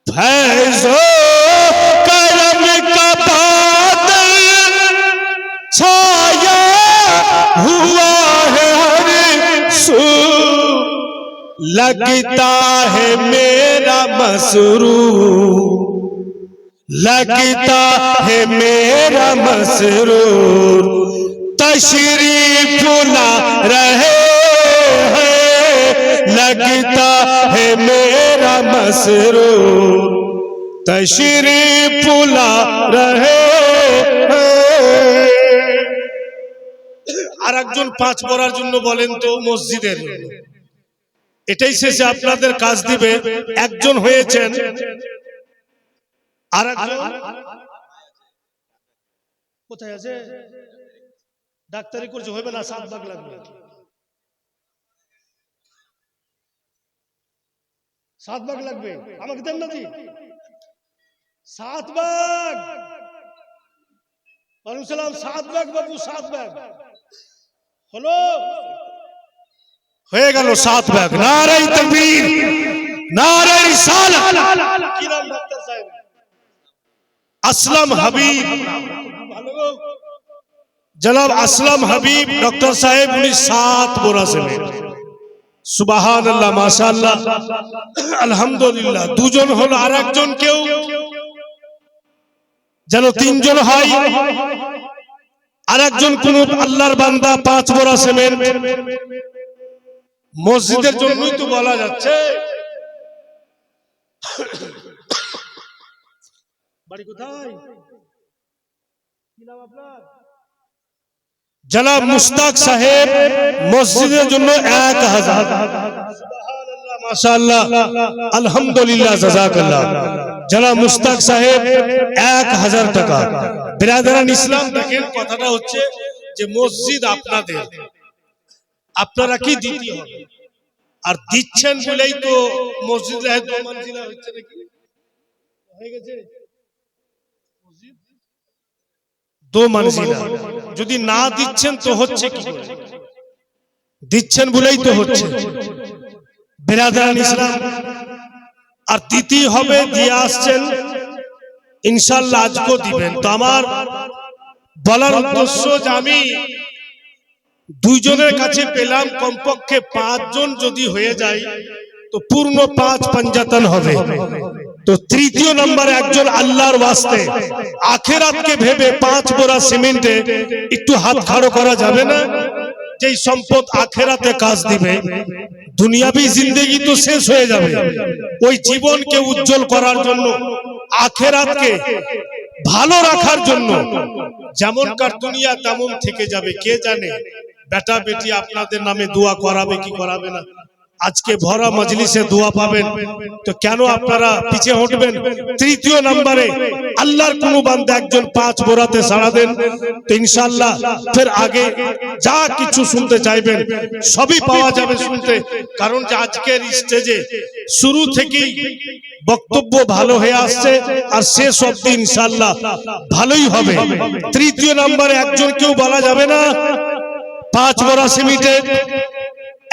फैज़ो करम का बादल छाया हुआ है हर सू। लगता है मेरा मसरूर, लगता है मेरा मसरूर। तशरीफ ला रहे हैं, लगता है मेरा मसरूर। तशरीफ ला रहे हैं। আর একজন 5 পড়ার জন্য বলেন তো মসজিদের জন্য। এটাই শেষে আপনাদের কাজ দিবে। একজন হয়েছেন, আর একজন কোথায় আছে? ডাক্তারি করছে, হবে না, 7 ভাগ লাগবে। 7 ভাগ লাগবে, আমাকে দেন না জি। 7 ভাগ। ওয়ালাইকুম সালাম। 7 ভাগ বাবু, 7 ভাগ হলো, হয়ে গেল 7 ভাগ। নারে তাকবীর, নারে রিসালাত। কি নাম ডাক্তার সাহেব? আসলাম হাবিব। जनाब असलम हबीब डॉक्टर साहेब 7 बोरा सीमेंट। सुबहान अल्लाह माशाअल्लाह अल्हम्दुलिल्लाह। 2 জন হলো, আর একজন কেউ যেন 3 জন হয়। আর একজন কোন আল্লাহর বান্দা 5 बोरा सीमेंट। মসজিদের জন্যই তো বলা যাচ্ছে। বাড়ি কোথায়? কি নাম আপনার? जनाब मुश्ताक साहेब मस्जिদের জন্য 1000। সুবহানাল্লাহ মাশাআল্লাহ আলহামদুলিল্লাহ জাযাকাল্লাহ। जनाब मुश्ताक साहेब 1000 টাকা। বিরাদরান ইসলাম, দেখেন কথাটা হচ্ছে যে মসজিদ আপনাদের, আপনারা কি দিতে হবে, আর দিচ্ছেন বলেই তো মসজিদে 2 মঞ্জিলা হচ্ছে নাকি হয়ে গেছে। মসজিদ 2 মঞ্জিলা, যদি না দিচ্ছেন তো হচ্ছে কি করে? দিচ্ছেন বলেই তো হচ্ছে। বিরাদরান ইসলাম, আর দিতে হবে, দিয়ে আসছেন ইনশাআল্লাহ আজকেও দিবেন। তো আমার বলার উদ্দেশ্য যে আমি 2 জনের কাছে পেলাম, কমপক্ষে 5 জন যদি হয়ে যায় তো পূর্ণ 5 পাঞ্জাতন হবে। তো তৃতীয় নম্বরে একজন আল্লাহর ওয়াস্তে আখিরাতকে ভেবে 5 बोरा সিমেন্টে একটু হাত খাড়ো করা যাবে না? যেই সম্পদ আখিরাতে কাজ দিবে। দুনিয়াবি জিন্দেগি তো শেষ হয়ে যাবে, ওই জীবনকে উজ্জ্বল করার জন্য, আখিরাতকে ভালো রাখার জন্য। যেমনকার দুনিয়া তেমন থেকে যাবে, কে জানে বেটা বেটি আপনাদের নামে দোয়া করাবে কি করাবে না। আজকে ভরা মজলিসে দোয়া পাবেন, তো কেন আপনারা পিছে হটবেন? তৃতীয় নম্বরে আল্লাহর কোন বান্দা একজন 5 बोराতে সাড়া দেন, তো ইনশাআল্লাহ ফের আগে যা কিছু শুনতে চাইবেন সবই পাওয়া যাবে শুনতে। কারণ যে আজকের স্টেজে শুরু থেকেই বক্তব্য ভালো হয়ে আসছে, আর শেষ অবধি ইনশাআল্লাহ ভালোই হবে। তৃতীয় নম্বরে একজন কেউ বলা যাবে না। 5 बोरा সিমেন্টে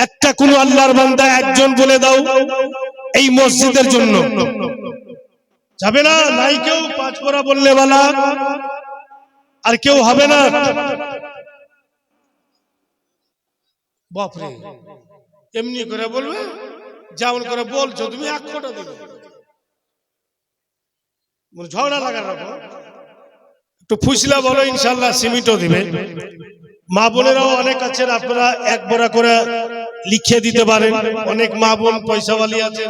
একটা কোন আল্লাহর বান্দা একজন বলে দাও এই মসজিদের জন্য, যাবে না? নাই কেউ 5 बोरा বললে वाला, আর কেউ হবে না। বাপরে, এমনি করে বলবে, যেমন করে বলছো তুমি 1 কোটা দিবে, ঝগড়া লাগার রকম। একটু ফুসলা বলো, ইনশাআল্লাহ সিমেন্টও দিবে। মা বোনেরাও অনেক আছেন, আপনারা 1 बोरा করে লিখে দিতে পারেন। অনেক মা বোন পয়সাওয়ালি আছে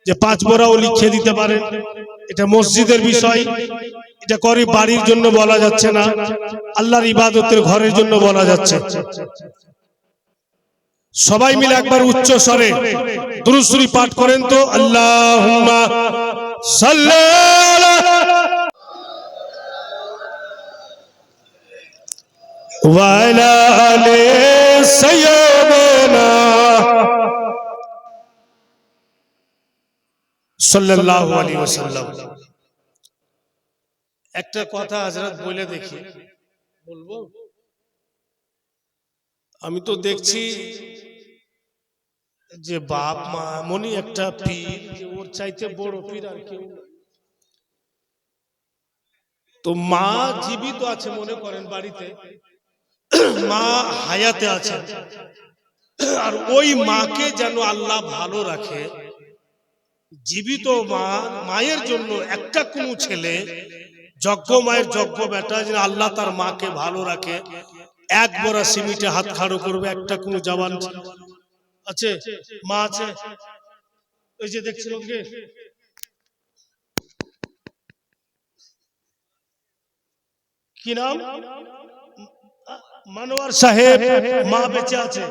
যে 5 बोराও লিখে দিতে পারেন। এটা মসজিদের বিষয়, এটা করি বাড়ির জন্য বলা যাচ্ছে না, আল্লাহর ইবাদতের ঘরের জন্য বলা যাচ্ছে। সবাই মিলে একবার উচ্চ স্বরে দুরূদ শরীফ পাঠ করেন তো। আল্লাহুম্মা সাল্লি আলা ওয়া আলা আলি সাইয়্যিদিনা সাল্লাল্লাহু আলাইহি ওয়াসাল্লাম। একটা কথা হযরত বলে দেখি, বলবো? আমি তো দেখছি যে বাপ মা এমনই একটা পীর যে ওর চাইতে বড় পীর আর কেউ না। তো মা জীবিত আছে মনে করেন বাড়িতে, মা হায়াতে আছে, আর ওই মাকে যেন আল্লাহ ভালো রাখে। জীবিত মা, মায়ের জন্য একটা কোনো ছেলে, যজ্ঞ মায়ের যজ্ঞ বেটা, যেন আল্লাহ তার মাকে ভালো রাখে। এক বড়া সিমিটে হাত খাড়ো করবে, একটা কোনো জবান আছে? মা আছে? ওই যে দেখছেন ওকে, কি নাম? মনোয়ার সাহেব, মা বেঁচে আছে।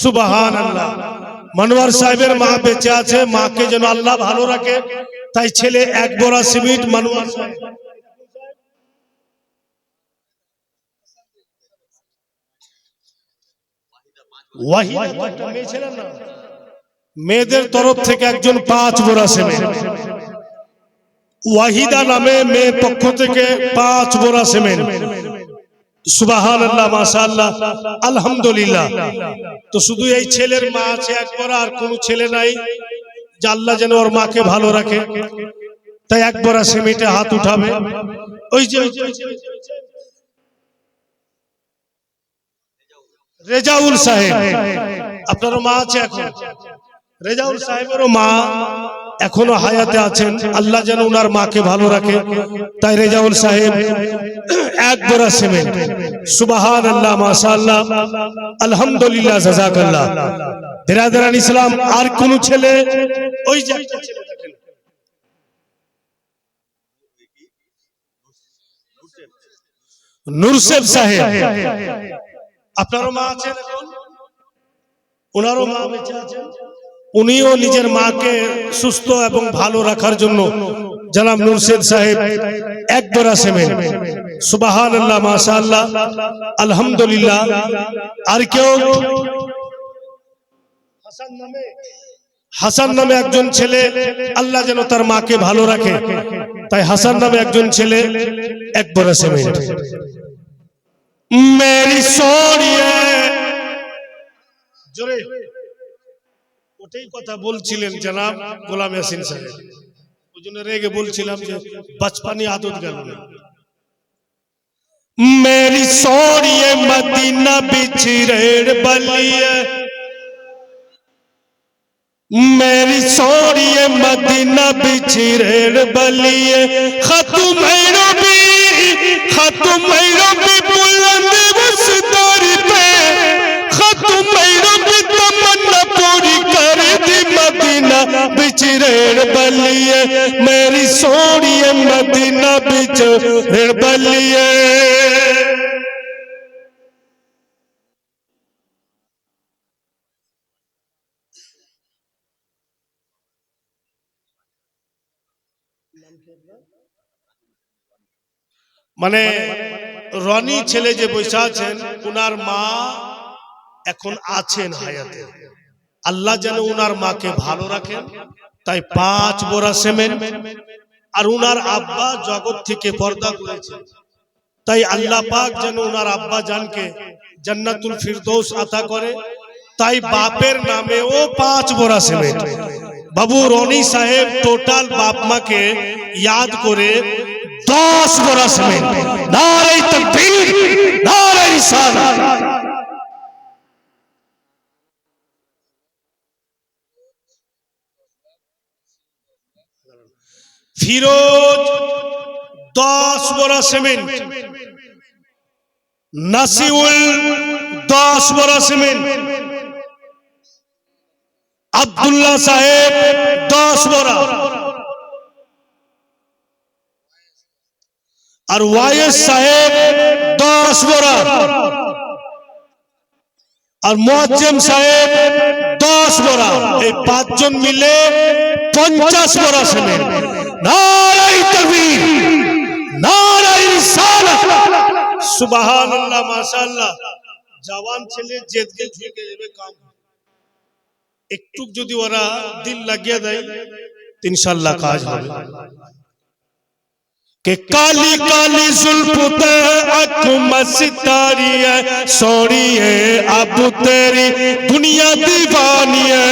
সুবহানাল্লাহ। মনোয়ার সাহেবের মা বেঁচে আছে, মাকে যেন আল্লাহ ভালো রাখে। তাই ছেলে এক বড়া সিমিট মনোয়ার সাহেব। ওয়াহিদা তো একটা মেয়ে ছিল না, মেয়েদের তরফ থেকে একজন 5 বড়া সিমিট। ওয়াহিদা নামে মেয়ে পক্ষ থেকে 5 বড়া সিমিট। সুবহানাল্লাহ, মাশাআল্লাহ, আলহামদুলিল্লাহ। তো শুধু এই ছেলের মা আছে একবার, আর কোনো ছেলে নাই, যে আল্লাহ যেন ওর মাকে ভালো রাখে। তাই একবার সিমিটে হাত উঠাবে। ওই যে রেজাউল সাহেব, আপনারও মা আছে এখন? রেজাউল সাহেবেরও মা এখনো হায়াতে আছেন, আল্লাহ যেন উনার মাকে ভালো রাখে। তাই রেজাউল সাহেব এক বড়া সিমেন্ট। সুবহানাল্লাহ, মাশাআল্লাহ, আলহামদুলিল্লাহ, জাযাকাল্লাহ। বিরাদরান ইসলাম, আর কোন ছেলে? ওই যে একটা ছেলে দেখেন, নুরসেব সাহেব, আপনারও মা আছেন এখন? ওনারও মা বেঁচে আছেন। উনিও নিজের মাকে সুস্থ এবং ভালো রাখার জন্য জনাব নুরশেদ সাহেব এক বড়া সিমেন্ট। সুবহানাল্লাহ, মাশাআল্লাহ, আলহামদুলিল্লাহ। আর কেউ? হাসান নামে একজন ছেলে, আল্লাহ যেন তার মাকে ভালো রাখে। তাই হাসান নামে একজন ছেলে এক বড়া সিমেন্ট। মেরি সোনিয়ে, জোরে ওটাই কথা বলছিলেন জনাব গোলাম ইয়াসিন সাহেব, ওই জন্য রেগে বলছিলাম যে বচপনি আদত গেল না। মেরি সোনিয়ে মদিনা বিচ রেড় বলিয়ে, मेरी सोनिए मदीना बिछ रेड़ बलिए, खतुम भी बुलंद उस दर पे, खतुम भी तमन्ना पूरी कर दी मदीना बिछ रेड़ बलिए, मेरी सोनिए मदीना बिछ रेड़ बलिए। মানে রনি ছেলে যে বসে আছেন, উনার মা এখন আছেন হায়াতে, আল্লাহ যেন উনার মাকে ভালো রাখেন। তাই 5 বড়া সিমেন্ট। আর উনার আব্বা জগৎ থেকে পর্দা করেছে, তাই আল্লাহ পাক যেন উনার আব্বা জানকে জান্নাতুল ফিরদৌস আতা করে। তাই বাপের নামেও 5 বড়া সিমেন্ট। বাবু রনি সাহেব টোটাল বাপ মাকে याद করে 10 বড়া সিমেন্ট। নারে তাকবীর, নারে রিসালাত। ফিরোজ 10 বড়া সিমেন্ট। নাসিউল 10 বড়া সিমেন্ট। আব্দুল্লাহ সাহেব 10 বড়া। আর ওয়াইস সাহেব 10 বড়া। আর মুয়াজ্জিম সাহেব 10 বোরা, এই পাঁচজন মিলে 50 বোরা সিমেন্ট। নারায়ে তাকবীর, নারায়ে রিসালাত, সুবহানাল্লাহ, মাশাআল্লাহ। জওয়ান ছেলে জেদকে ঝুঁকে যাবে কাম, একটু যদি ওরা দিল লাগিয়ে দেয় ইনশাআল্লাহ কাজ হবে। कि काली काली जुल्फ ते अख मस्तारी है, सोनी है अब तेरी दुनिया दीवानी है।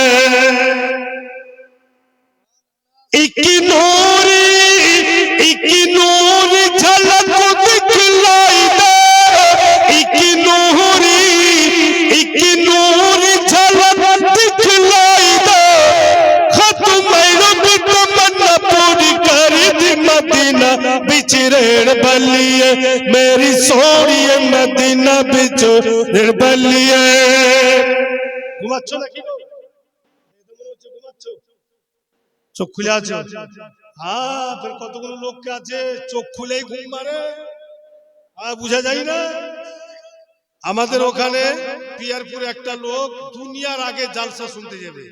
एक नूर झलक दिखलाई दे, एक नूर झलक दिखलाई दे। खत्म मेरा तमन्ना पूरी कर दी मदीना बिच रेड़ बलिए, मेरी सोनी मदीना बिच रेड़ बलिए। घुमाচ্ছ নাকি? চোখ খুলে আছে? হ্যাঁ, ফের কতগুলো লোককে আছে চোখ খুলেই ঘুম মারে, বুঝা যায় না। আমাদের ওখানে পিয়ারপুরে একটা লোক দুনিয়ার আগে জালসা শুনতে যাবে,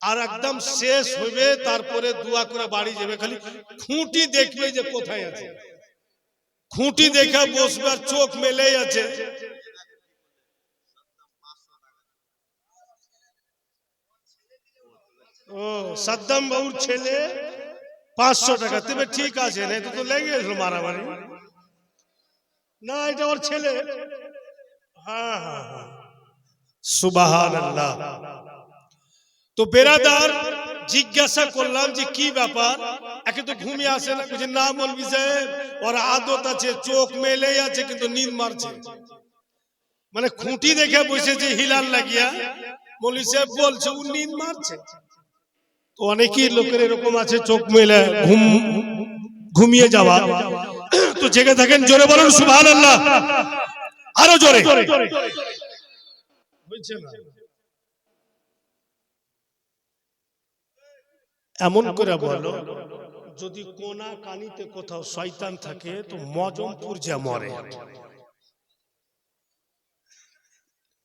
আর একদম শেষ হইবে, তারপরে দোয়া করে বাড়ি যাবে, খালি খুঁটি দেখবে যে কোথায় আছে, খুঁটি দেখা বসবে আর চোখ মেলেই আছে। ও সাদ্দাম বাবুর ছেলে 500 টাকা, তবে ঠিক আছে, না তো লেগে গেছিল মারামারি। না, এটা ওর ছেলে। হ্যাঁ হ্যাঁ হ্যাঁ, সুবহানাল্লাহ। তো বেরাদার জিজ্ঞাসা করলাম যে কি ব্যাপার, একে তো ঘুমিয়ে আসে না, কিছু না বলবি সাহেব, ওর আদত আছে চোখ মেলেই আছে কিন্তু নিদ মারছে, মানে খুঁটি দেখে বসেছে হিলাল লাগিয়া, মৌলভী সাহেব বলছে ও নিদ মারছে। তো অনেকেই লোকের এরকম আছে চোখ মেলে ঘুমিয়ে যাওয়া। তো জেগে থাকেন, জোরে বলুন সুবহানাল্লাহ, আরো জোরে। বুঝছে না, এমন করে বলো, যদি কোনা কানিতে কোথাও শয়তান থাকে তো মজমপুর যা মরে।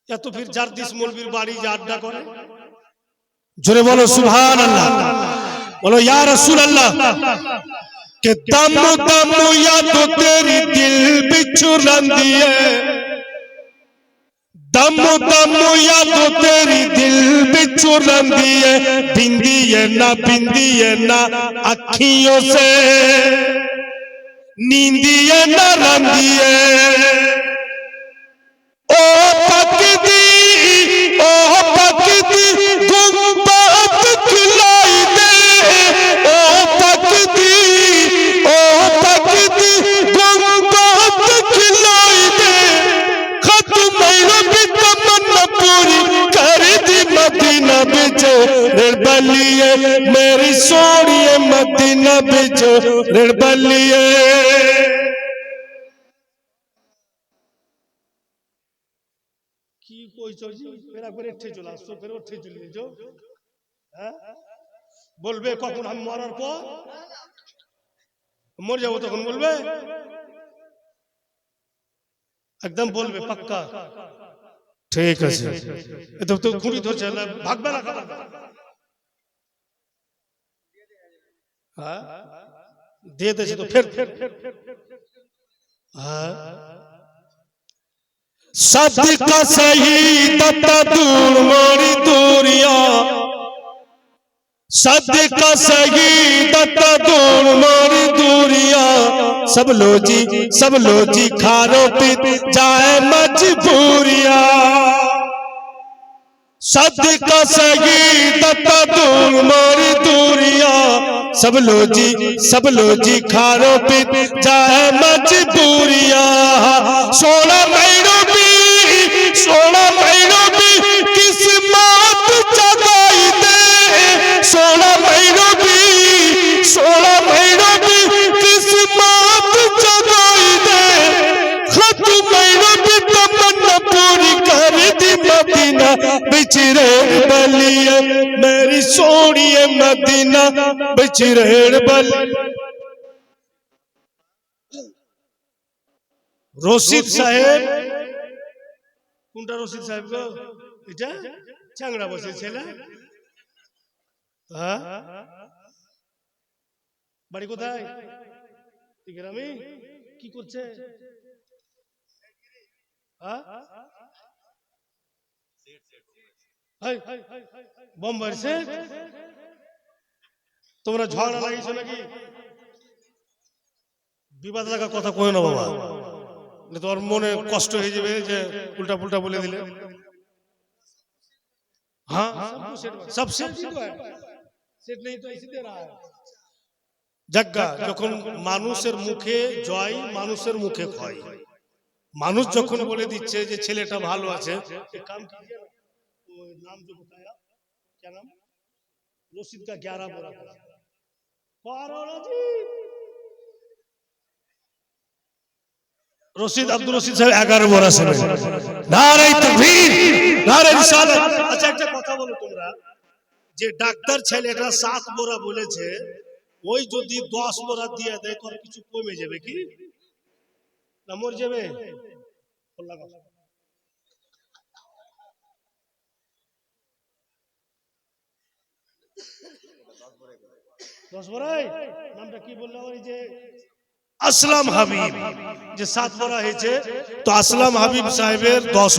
এত ফির জারদিস মৌলবীর বাড়ি যে আড্ডা করে, জোরে বলো সুবহানাল্লাহ, বলো ইয়া রাসূলুল্লাহ। के दम दम याद तेरी दिल बिछुरंदी है, दम दम याद तेरी दिल बिछुरंदी है। बिंदी है ना अखियों से, नींदी है ना रंदी है। ओ पकदी गुंबद खिलाई दे, ओ पकदी गुंबद खिलाई दे। खत्म मेरा भी तमन्ना पूरी कर दी मदीना बिच रेड़ बलिए, मेरी सोनी मदीना बिच रेड़ बलिए। কি কইছো জি, ফেরা করে উঠে চলে আসছো, ফের উঠে চলে যাও। হ্যাঁ, বলবে কখন আমি মরার পর মর যাবো তখন বলবে, একদম বলবে পাক্কা, ঠিক আছে। এটা তো খুঁড়ি ধরছে না, ভাগবে না। হ্যাঁ, দিয়ে দিয়েছে তো ফের। হ্যাঁ, सदका सही दत्ता दूर मोरी दूरिया, सदका सही दत्ता दूर मोरी दूरिया। सब लो जी खारो पीत जाए मजबूरिया। सदका सही दत्ता दूर मोरी दूरिया। सब लो जी खारो पीत जाए मजबूरिया। 16 महीनों भी किस्मत जगाई दे। 16 महीनों भी किस्मत जगाई दे। खत्म महीनों भी तमन्ना पूरी कर दी मदीना बिच रेड़ बलिए, मेरी सोनी मदीना बिच रेड़ बलिए। रशीद साहेब কোনটা রশিদ সাহেব গো? এটা চ্যাংড়া বসে ছেলে। হ্যাঁ, বাড়ি কোথায়? গ্রামে। কি করছে? বোম্বাই সেট। তোমরা ঝগড়া লাগিয়েছো নাকি? বিবাদ লাগা কথা কয় না বাবা, তোর মনে কষ্ট হয়ে যাবে যে উল্টা পুল্টা বলে দিলে। हाँ सब सेट ही तो है, सेट नहीं तो ऐसे दे रहा है। जग्गा যখন মানুষের মুখে জয়, মানুষের মুখে ক্ষয়। মানুষ যখন বলে দিচ্ছে যে ছেলেটা ভালো আছে, एक काम कीजिए ना, वो नाम जो बताया क्या नाम, रशीद का 11 बोरा पारोला जी, रशीद अब्दुल रशीद साहब 11 बोरा से नारे तकबीर नारे रिसालत। আচ্ছা একটা কথা বলো তোমরা, যে ডাক্তার ছেলেটা 7 বোরা বলেছে, ওই যদি 10 বোরা দিয়ে দেয় তো কিছু কমে যাবে কি না মরে যাবে? 10 বোরাই নামটা কি বললো? ওই যে আসলাম হাবিব, যে 7 বোরা হয়েছে, তো আসলাম হাবিব সাহেবের 10,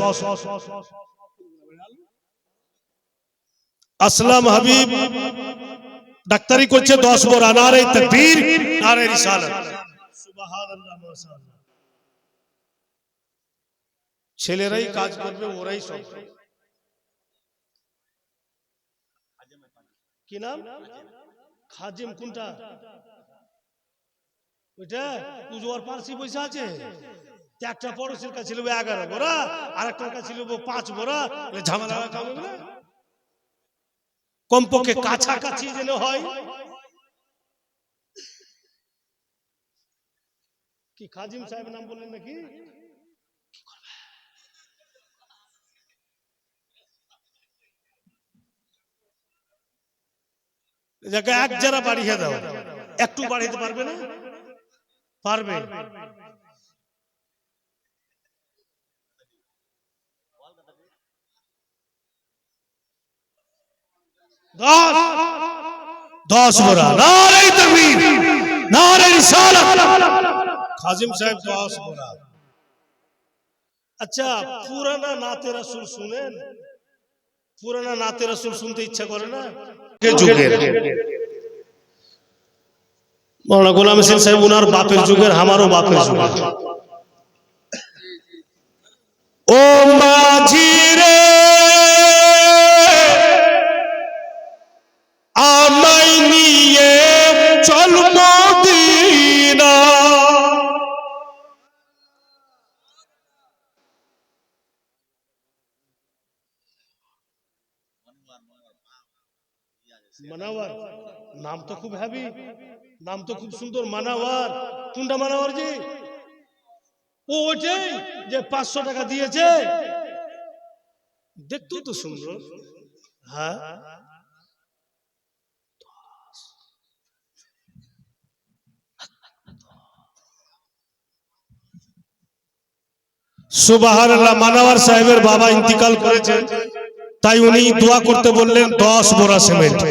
আসলাম হাবিব ডাক্তারি করছে 10 বোরা। নারে তাকবীর নারে রিসালাত, সুবহানাল্লাহ মাশাআল্লাহ। ছেলেরাই কাজ করবে, ওরাই সব। কি নাম? খাজিম। কোনটা? ওইটা পুজোর পার্সি পয়সা আছে। একটা পড়োশির কাছে ছিল 11 বোরা, আর একটা কাছে ছিল 5 বোরা। ঝামেলা হবে না, কমপক্ষে কাছাকাছি যেন হয়। কি খাজিম সাহেব নাম বললেন নাকি? এক যারা বাড়িয়ে দাও, একটু বাড়াইতে পারবে না? পারবে। दस बोरा नारे तकबीर नारे रिसालत, खाजिम साहब 10 बोरा। अच्छा, पुराना नाते रसूल सुनेन? पुराना नाते रसूल सुनते इच्छा करे ना? मौलाना गुलाम हसन साहब उनार बापेर जुगेर, हमारो बापेर जुगेर। ओ माझी रे আমাই নিয়ে চল মদিনা, মানাওয়ার নাম তো খুব হেভি, নাম তো খুব সুন্দর। মানাওয়ার কোনটা? মানাওয়ার জি ও ওইটাই যে 500 টাকা দিয়েছে, দেখতো তো সুন্দর। হ্যাঁ, সুবহানাল্লাহ। মানাওয়ার সাহেবের বাবা ইন্তিকাল করেছেন, তাই উনি দোয়া করতে বললেন 10 বোরা সিমেন্ট।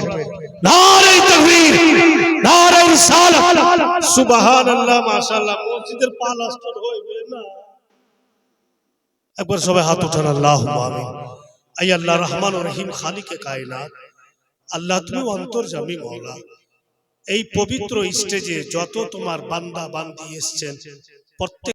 নারে তাকবীর নারে রিসালাত, সুবহানাল্লাহ মাশাআল্লাহ। মসজিদের পালাস্টার হইবে না? একবার সবাই হাত উঠান, আল্লাহুম্মা আমিন। আই আল্লাহ রহমান ও রহিম, খালিকে কায়নাত, আল্লাহ তুমি অন্তর্যামী মওলা। এই পবিত্র স্টেজে যত তোমার বান্দা বান্দি এসেছেন, প্রত্যেক